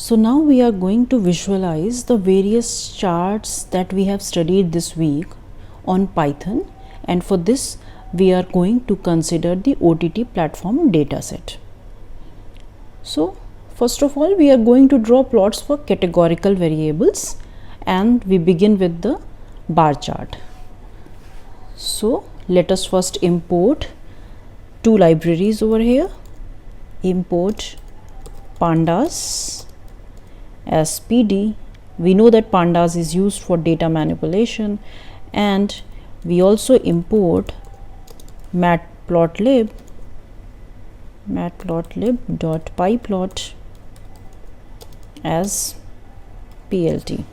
So now we are going to visualize the various charts that we have studied this week on Python, and for this we are going to consider the OTT platform dataset. So first of all, we are going to draw plots for categorical variables, and we begin with the bar chart. So let us first import two libraries over here. Import pandas as PD. We know that pandas is used for data manipulation, and we also import matplotlib.pyplot as plt.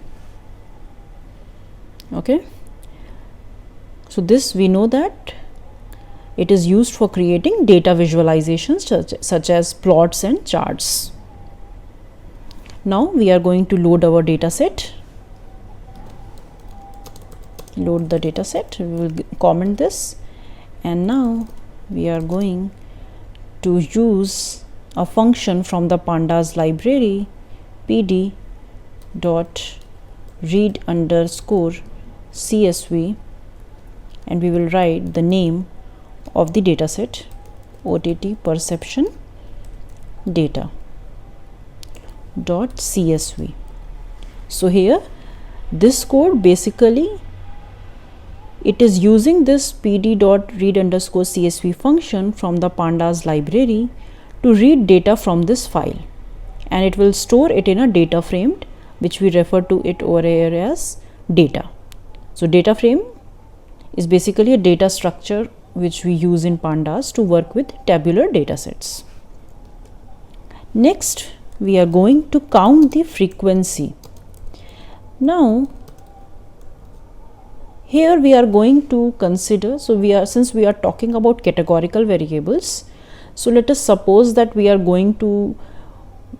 Okay, so this we know that it is used for creating data visualizations such as plots and charts. Now we are going to load our data set. Load the data set. We will comment this, and now we are going to use a function from the pandas library, pd dot read underscore csv, and we will write the name of the dataset, OTT perception data dot csv. So here this code basically it is using this pd dot read underscore csv function from the pandas library to read data from this file, and it will store it in a data frame, which we refer to it over here as data. So data frame is basically a data structure which we use in pandas to work with tabular data sets. Next, we are going to count the frequency. Now here we are going to consider, since we are talking about categorical variables, so let us suppose that we are going to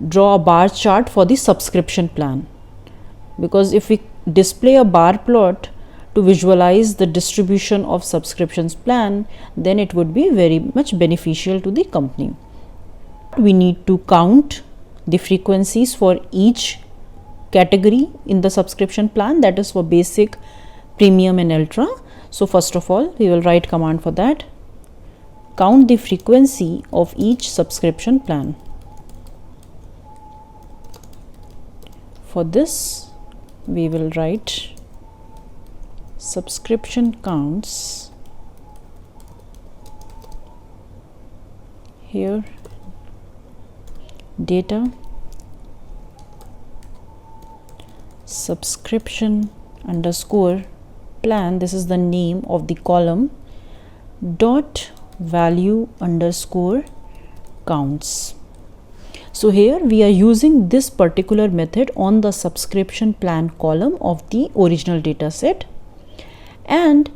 draw a bar chart for the subscription plan, because if we display a bar plot to visualize the distribution of subscriptions plan, then it would be very much beneficial to the company. We need to count the frequencies for each category in the subscription plan, that is for basic, premium and ultra. So first of all, we will write command for that. Count the frequency of each subscription plan. For this we will write subscription counts here, data subscription underscore plan, this is the name of the column, dot value underscore counts. So here we are using this particular method on the subscription plan column of the original data set, and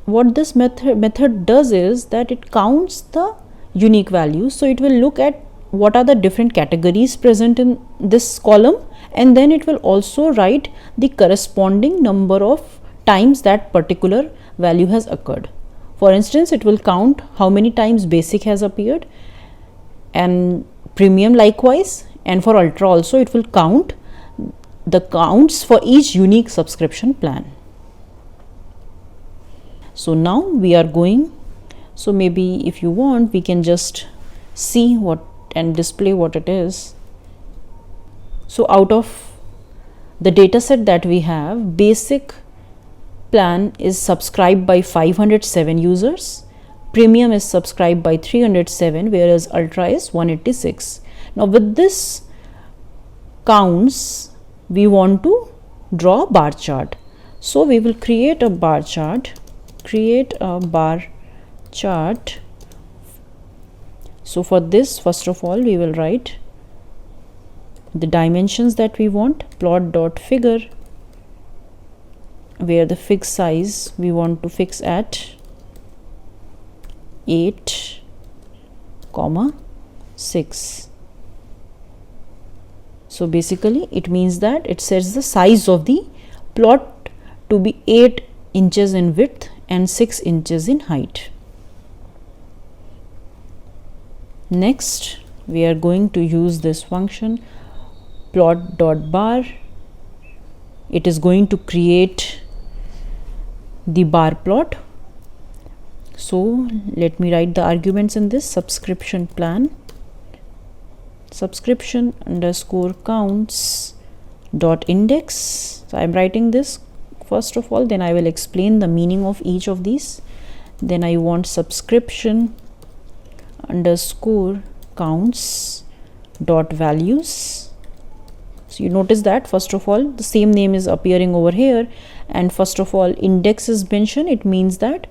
what this method does is that it counts the unique values. So it will look at what are the different categories present in this column, and then it will also write the corresponding number of times that particular value has occurred. For instance, it will count how many times basic has appeared, and premium likewise, and for ultra also it will count the counts for each unique subscription plan. So now we are going, so maybe if you want we can just see what and display what it is. So out of the data set that we have, basic plan is subscribed by 507 users, premium is subscribed by 307, whereas ultra is 186. Now with this counts, we want to draw a bar chart. So we will create a bar chart, So for this, first of all, we will write the dimensions that we want, plot.figure, where the fig size we want to fix at 8,6. So basically it means that it sets the size of the plot to be 8 inches in width and 6 inches in height. Next, we are going to use this function plot dot bar, it is going to create the bar plot. So let me write the arguments in this. Subscription plan, subscription underscore counts dot index. So I'm writing this first of all, then I will explain the meaning of each of these. Then I want subscription underscore counts dot values. So you notice that first of all the same name is appearing over here, and first of all index is mentioned. It means that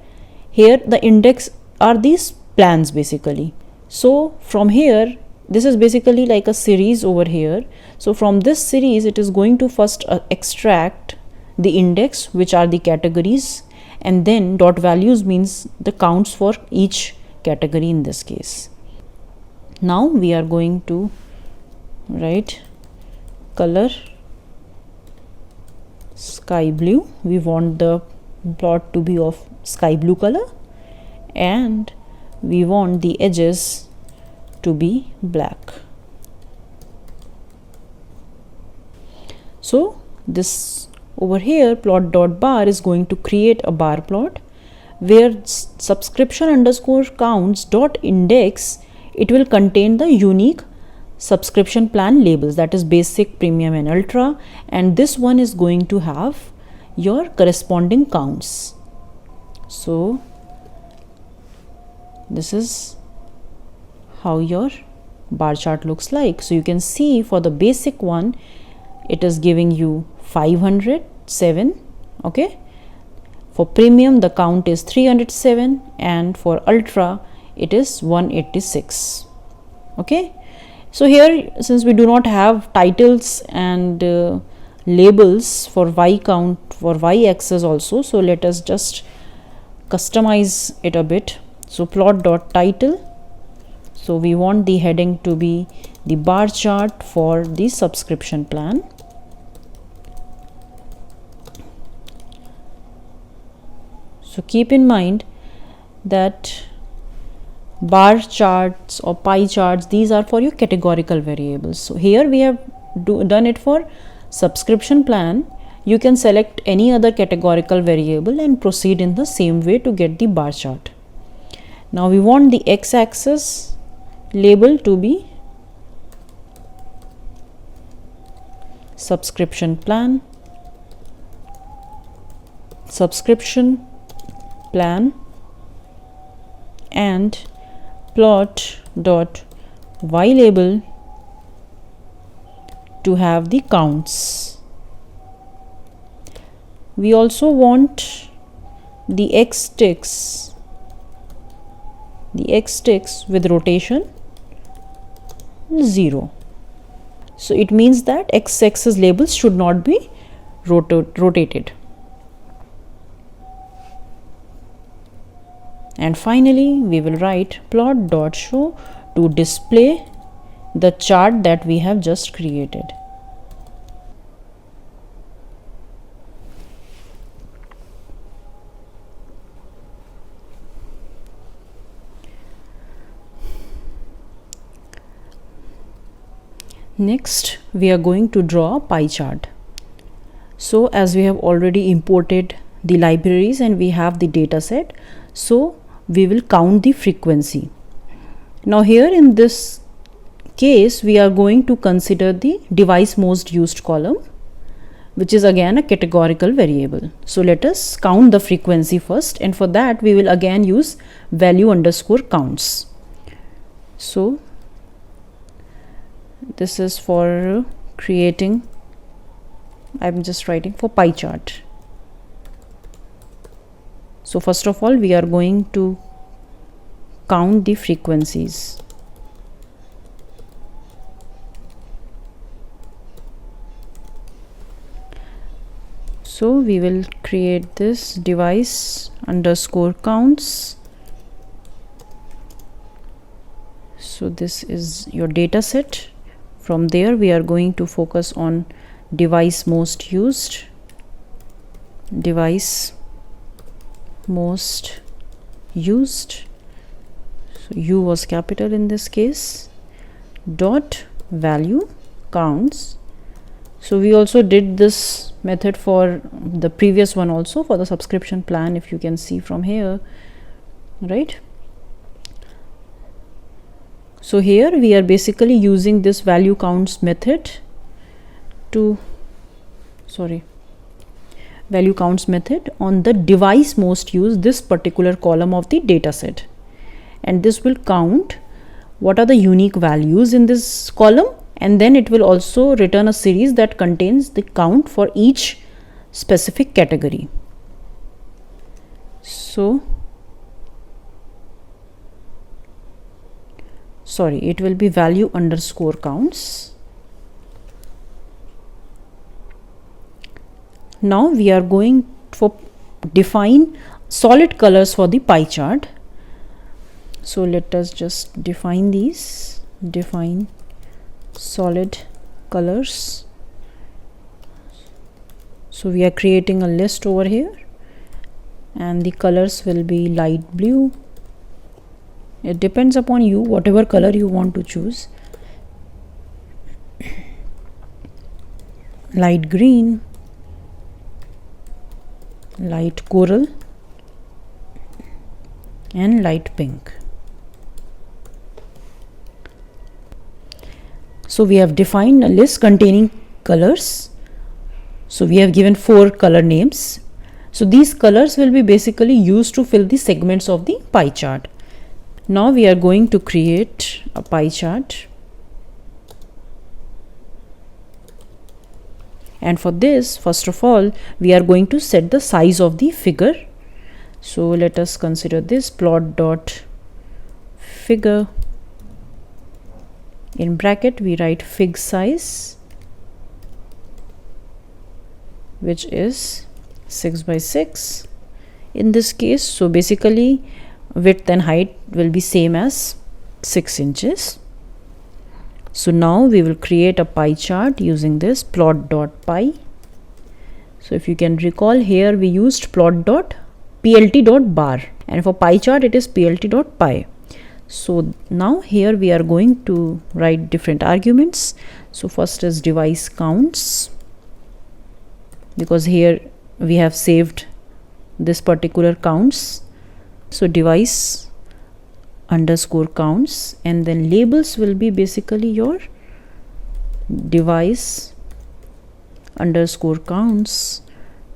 here the index are these plans basically. So from here, this is basically like a series over here. So from this series it is going to first extract the index, which are the categories, and then dot values means the counts for each category in this case. Now we are going to write color sky blue. We want the plot to be of sky blue color, and we want the edges to be black. So this over here plot dot bar is going to create a bar plot where subscription underscore counts dot index, it will contain the unique subscription plan labels, that is basic, premium and ultra, and this one is going to have your corresponding counts. So this is how your bar chart looks like. So you can see for the basic one it is giving you 507. Okay, for premium the count is 307, and for ultra it is 186. Okay, so here since we do not have titles and labels for y count for y axis also, so let us just customize it a bit. So plot dot title, so we want the heading to be the bar chart for the subscription plan. So keep in mind that bar charts or pie charts, these are for your categorical variables. So here we have done it for subscription plan. You can select any other categorical variable and proceed in the same way to get the bar chart. Now we want the x-axis label to be subscription plan, subscription plan, and plot dot y label to have the counts. We also want the x ticks with rotation 0. So it means that x-axis labels should not be rotated. And finally we will write plot dot show to display the chart that we have just created. Next we are going to draw a pie chart. So as we have already imported the libraries and we have the data set, so we will count the frequency. Now here in this case we are going to consider the device most used column, which is again a categorical variable. So let us count the frequency first, and for that we will again use value underscore counts. So this is for creating, I'm just writing for pie chart. So first of all we are going to count the frequencies. So we will create this device underscore counts. So this is your data set. From there we are going to focus on device most used, device most used, so U was capital in this case, dot value counts So we also did this method for the previous one also, for the subscription plan, if you can see from here, right? So here we are basically using this value counts method to value counts method on the device most used, this particular column of the data set, and this will count what are the unique values in this column, and then it will also return a series that contains the count for each specific category. So it will be value underscore counts. Now we are going for define solid colors for the pie chart. So let us just define these. Define solid colors. So we are creating a list over here, and the colors will be light blue. It depends upon you, whatever color you want to choose. Light green, light coral, and light pink. So we have defined a list containing colors. So we have given 4 color names. So these colors will be basically used to fill the segments of the pie chart. Now we are going to create a pie chart, and for this, first of all, we are going to set the size of the figure. So let us consider this plot dot figure. In bracket we write fig size, which is 6 by 6 in this case. So basically width and height will be same as 6 inches. So now we will create a pie chart using this plot dot pie. So if you can recall, here we used plot dot plt dot bar, and for pie chart it is plt dot pie. So now here we are going to write different arguments. So first is device counts, because here we have saved this particular counts. So device underscore counts, and then labels will be basically your device underscore counts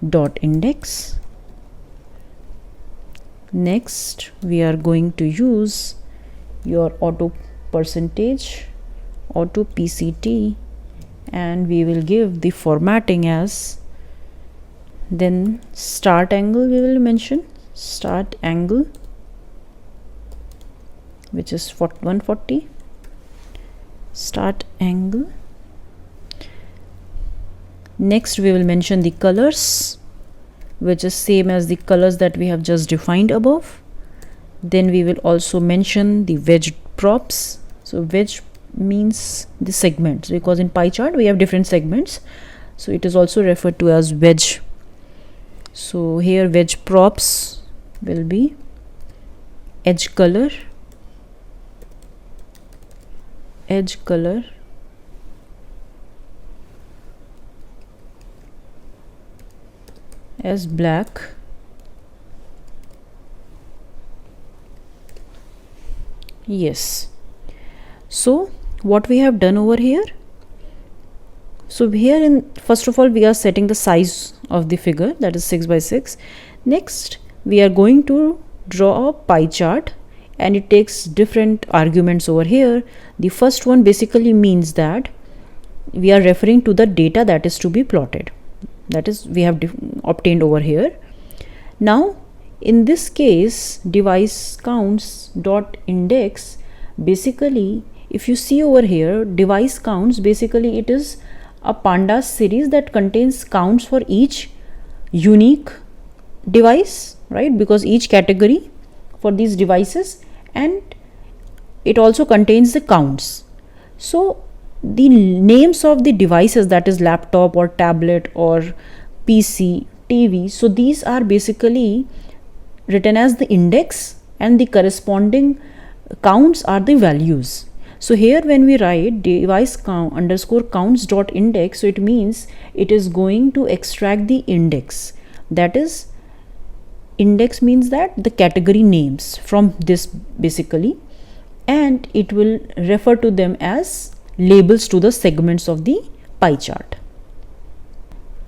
dot index. Next we are going to use your auto percentage, auto PCT, and we will give the formatting as, then start angle we will mention, start angle, which is 140, start angle. Next we will mention the colors, which is same as the colors that we have just defined above. Then we will also mention the wedge props. So wedge means the segments, because in pie chart we have different segments, so it is also referred to as wedge. So here wedge props will be edge color, as black, yes. So what we have done over here, so here in first of all we are setting the size of the figure, that is 6 by 6. Next we are going to draw a pie chart, and it takes different arguments over here. The first one basically means that we are referring to the data that is to be plotted, that is we have obtained over here. Now in this case, device counts dot index, basically if you see over here, device counts, basically it is a pandas series that contains counts for each unique device, right? Because each category for these devices, and it also contains the counts. So the names of the devices, that is laptop or tablet or PC, TV, so these are basically written as the index, and the corresponding counts are the values. So here when we write device count underscore counts dot index, so it means it is going to extract the index. That is, index means that the category names from this basically, and it will refer to them as labels to the segments of the pie chart.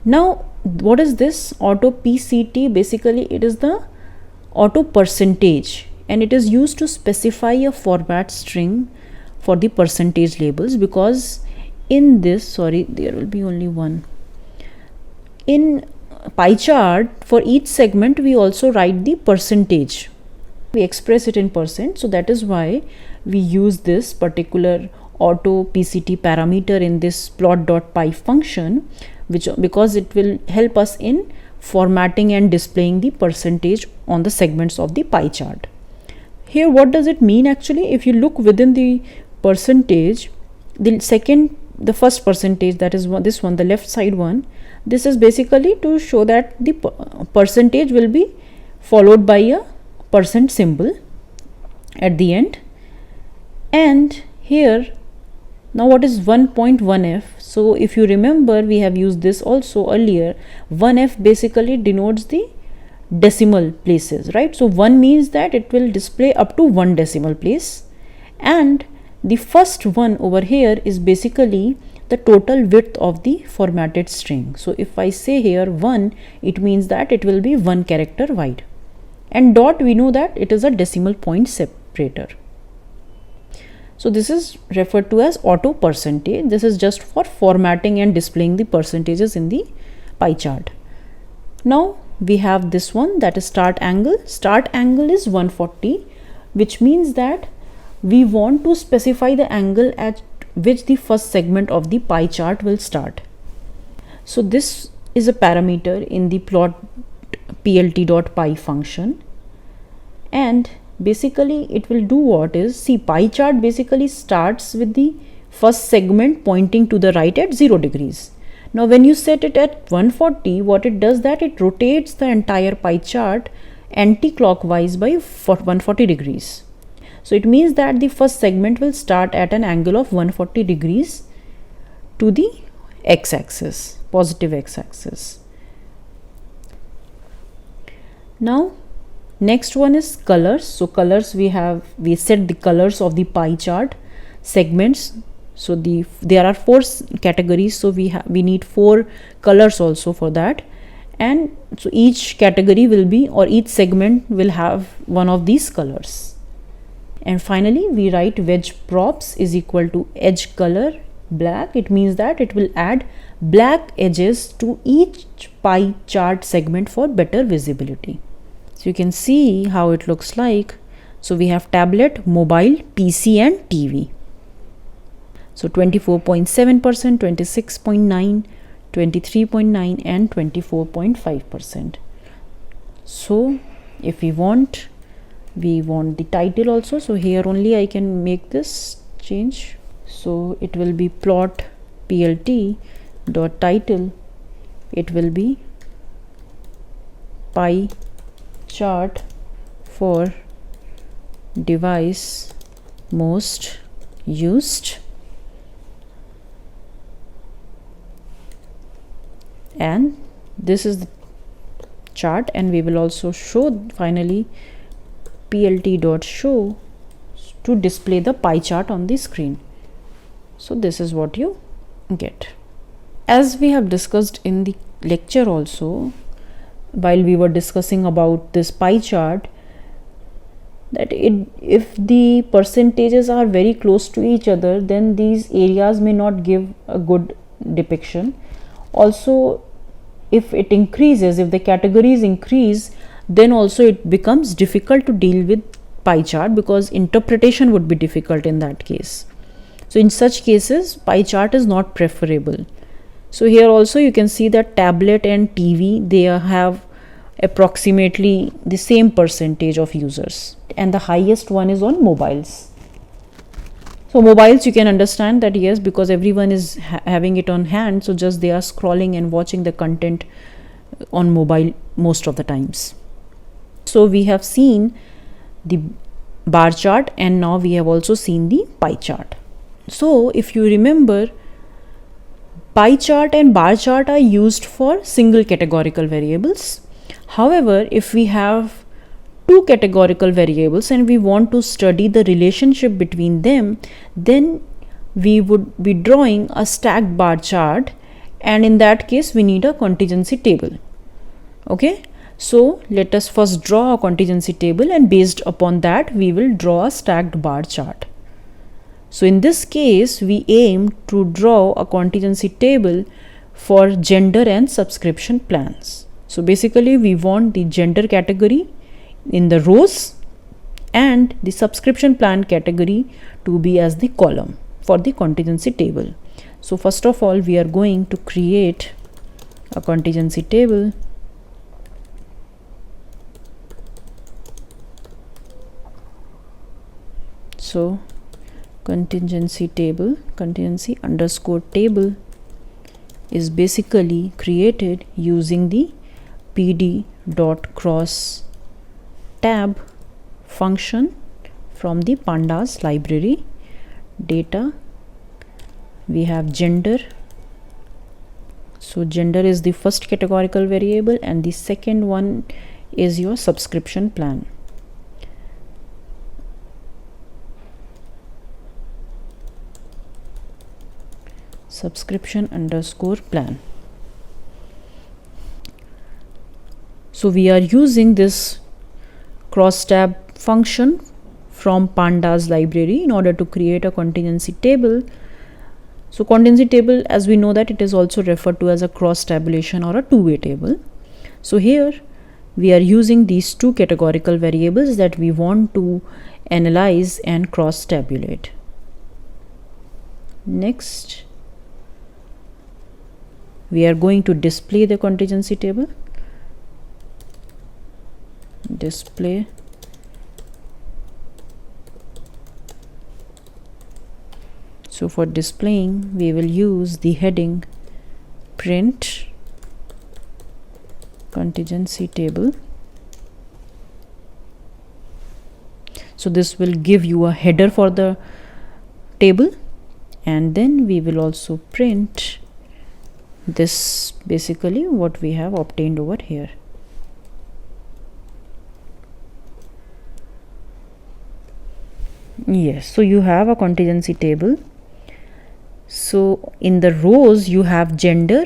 Now what is this auto PCT? Basically it is the auto percentage, and it is used to specify a format string for the percentage labels, because in this, there will be only one. In pie chart, for each segment we also write the percentage. We express it in percent, so that is why we use this particular auto PCT parameter in this plot.py function, because it will help us in formatting and displaying the percentage on the segments of the pie chart. Here what does it mean actually? If you look within the percentage, the first percentage, that is this one, the left side one, this is basically to show that the percentage will be followed by a percent symbol at the end. And here, now what is 1.1f? So if you remember, we have used this also earlier. 1f basically denotes the decimal places, right? So 1 means that it will display up to 1 decimal place, and the first one over here is basically the total width of the formatted string. So if I say here 1, it means that it will be 1 character wide, and dot, we know that it is a decimal point separator. So this is referred to as auto percentage. This is just for formatting and displaying the percentages in the pie chart. Now we have this one, that is start angle. Start angle is 140, which means that we want to specify the angle at which the first segment of the pie chart will start. So this is a parameter in the plot plt.py function, and basically it will do what is, see, pie chart basically starts with the first segment pointing to the right at 0 degrees. Now when you set it at 140, what it does, that it rotates the entire pie chart anti-clockwise by 140 degrees. So it means that the first segment will start at an angle of 140 degrees to the x-axis, positive x-axis. Now next one is colors. So colors, we set the colors of the pie chart segments. So there are 4 categories, so we need 4 colors also for that, and so each category will be, or each segment will have one of these colors. And finally we write wedge props is equal to edge color black. It means that it will add black edges to each pie chart segment for better visibility. So you can see how it looks like. So we have tablet, mobile, PC and TV. So 24.7%, 26.9%, 23.9% and 24.5%. So if we want the title also. So here only I can make this change. So it will be plot plt dot title. It will be pie chart for device most used, and this is the chart, and we will also show finally plt.show to display the pie chart on the screen. So this is what you get. As we have discussed in the lecture also, while we were discussing about this pie chart, that if the percentages are very close to each other, then these areas may not give a good depiction. Also, if it increases, if the categories increase, then also it becomes difficult to deal with pie chart, because interpretation would be difficult in that case. So in such cases, pie chart is not preferable. So here also you can see that tablet and TV, they have approximately the same percentage of users, and the highest one is on mobiles. So mobiles, you can understand that, yes, because everyone is having it on hand, so just they are scrolling and watching the content on mobile most of the times. So we have seen the bar chart, and now we have also seen the pie chart. So if you remember, pie chart and bar chart are used for single categorical variables. However, if we have two categorical variables and we want to study the relationship between them, then we would be drawing a stacked bar chart, and in that case we need a contingency table. Okay, so let us first draw a contingency table, and based upon that we will draw a stacked bar chart. So in this case we aim to draw a contingency table for gender and subscription plans. So basically we want the gender category in the rows and the subscription plan category to be as the column for the contingency table. So first of all, we are going to create a contingency table. So contingency underscore table is basically created using the pd.cross tab function from the pandas library. Data, we have gender. So gender is the first categorical variable, and the second one is your subscription plan. Subscription underscore plan. So we are using this cross tab function from pandas library in order to create a contingency table. So contingency table, as we know, that it is also referred to as a cross tabulation or a two-way table. So here we are using these two categorical variables that we want to analyze and cross tabulate. Next, we are going to display the contingency table. Display. So for displaying, we will use the heading print contingency table. So this will give you a header for the table, and then we will also print this, basically what we have obtained over here. Yes, so you have a contingency table. So in the rows you have gender.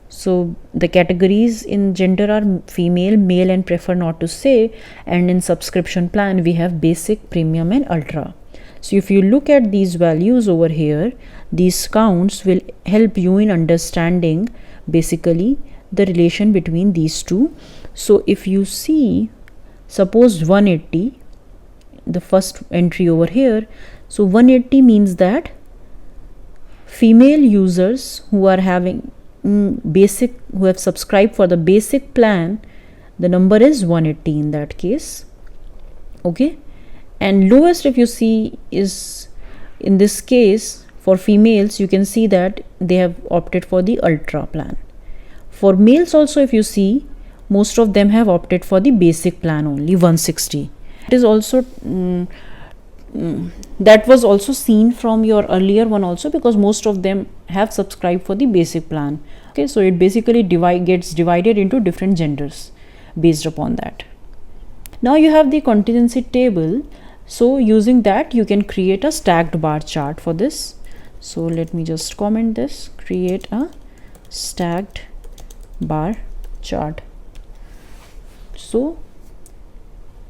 So the categories in gender are female, male, and prefer not to say. And in subscription plan we have basic, premium, and ultra. So if you look at these values over here, these counts will help you in understanding basically the relation between these two. So if you see, suppose 180, the first entry over here, so 180 means that female users who are having basic, who have subscribed for the basic plan, the number is 180 in that case. Okay, and lowest, if you see, is in this case for females, you can see that they have opted for the ultra plan. For males also, if you see, most of them have opted for the basic plan only, 160. It is also that was also seen from your earlier one also, because most of them have subscribed for the basic plan. Okay, so it basically gets divided into different genders based upon that. Now you have the contingency table. So using that you can create a stacked bar chart for this. So let me just comment this, create a stacked bar chart. So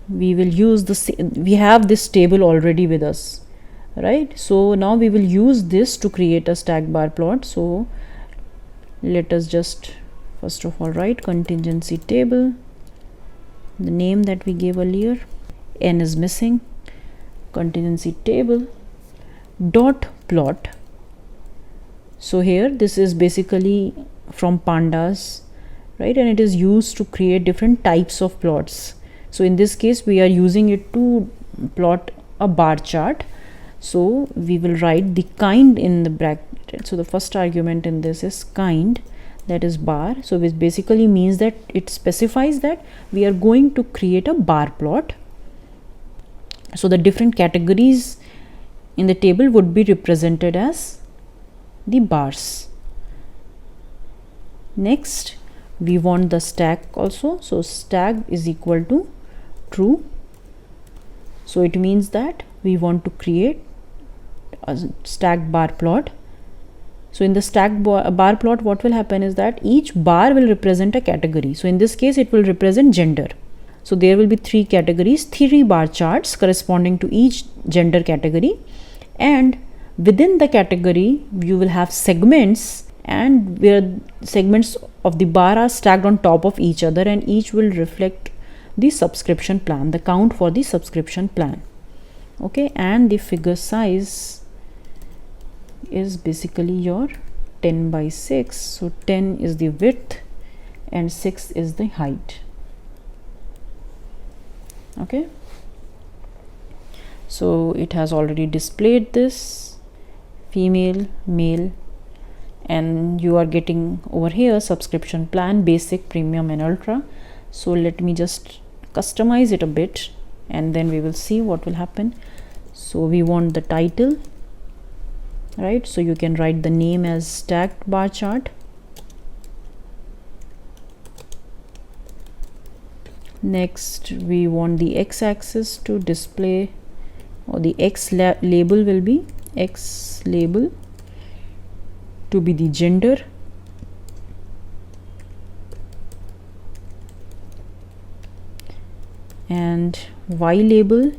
we will use we have this table already with us, right? So now we will use this to create a stacked bar plot. So let us just first of all write contingency table, the name that we gave earlier, n is missing, contingency table dot plot. So here this is basically from pandas, right, and it is used to create different types of plots. So in this case we are using it to plot a bar chart. So we will write the kind in the bracket. So the first argument in this is kind, that is bar. So which basically means that it specifies that we are going to create a bar plot. So the different categories in the table would be represented as the bars. Next, we want the stack also. So stack is equal to true. So it means that we want to create a stack bar plot. So in the stack bar plot, what will happen is that each bar will represent a category. So in this case, it will represent gender. So there will be 3 categories, 3 bar charts corresponding to each gender category, and within the category you will have segments, and where segments of the bar are stacked on top of each other, and each will reflect the subscription plan, the count for the subscription plan. Okay, and the figure size is basically your 10 by 6. So 10 is the width and 6 is the height. Okay, so it has already displayed this female, male, and you are getting over here subscription plan, basic, premium and ultra. So let me just customize it a bit and then we will see what will happen. So we want the title, right? So you can write the name as stacked bar chart. Next, we want the x-axis to display, or the x label will be x label to be the gender, and y label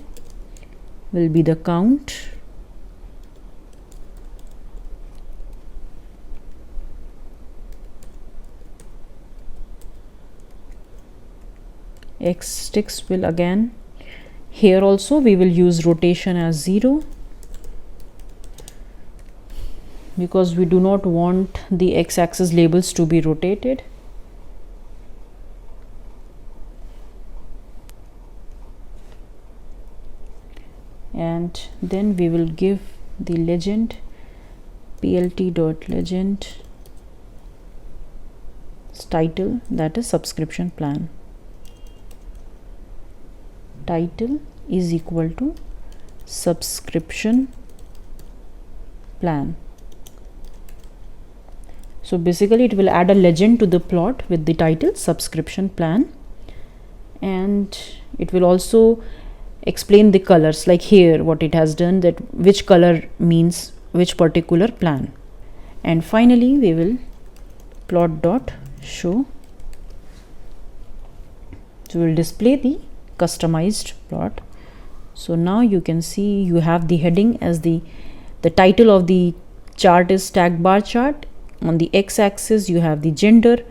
will be the count, x sticks will, again here also we will use rotation as 0, because we do not want the x-axis labels to be rotated. And then we will give the legend plt.legend title, that is subscription plan. Title is equal to subscription plan. So basically it will add a legend to the plot with the title subscription plan, and it will also explain the colors, like here what it has done, that which color means which particular plan. And finally we will plot dot show, so we will display the customized plot. So now you can see you have the heading as the title of the chart is stacked bar chart. On the x-axis you have the gender,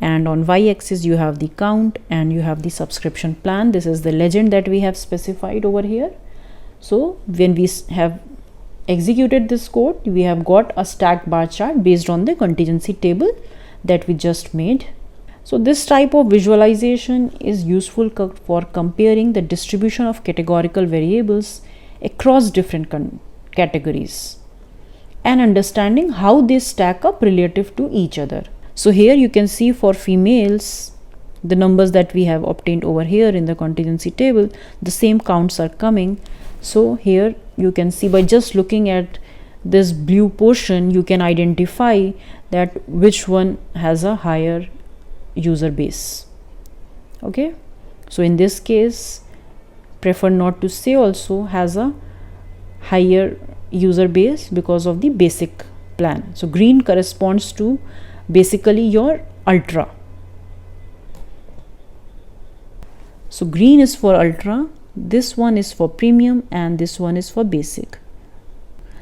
and on y-axis you have the count, and you have the subscription plan. This is the legend that we have specified over here. So when we have executed this code, we have got a stacked bar chart based on the contingency table that we just made. So this type of visualization is useful for comparing the distribution of categorical variables across different categories and understanding how they stack up relative to each other. So here you can see for females, the numbers that we have obtained over here in the contingency table, the same counts are coming. So here you can see, by just looking at this blue portion, you can identify that which one has a higher user base. Okay, so in this case, prefer not to say also has a higher user base because of the basic plan. So green corresponds to basically your ultra. So green is for ultra, this one is for premium, and this one is for basic.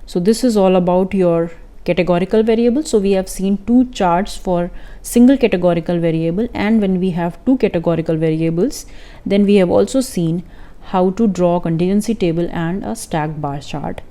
So this is all about your categorical variable. So we have seen 2 charts for single categorical variable, and when we have 2 categorical variables, then we have also seen how to draw a contingency table and a stacked bar chart.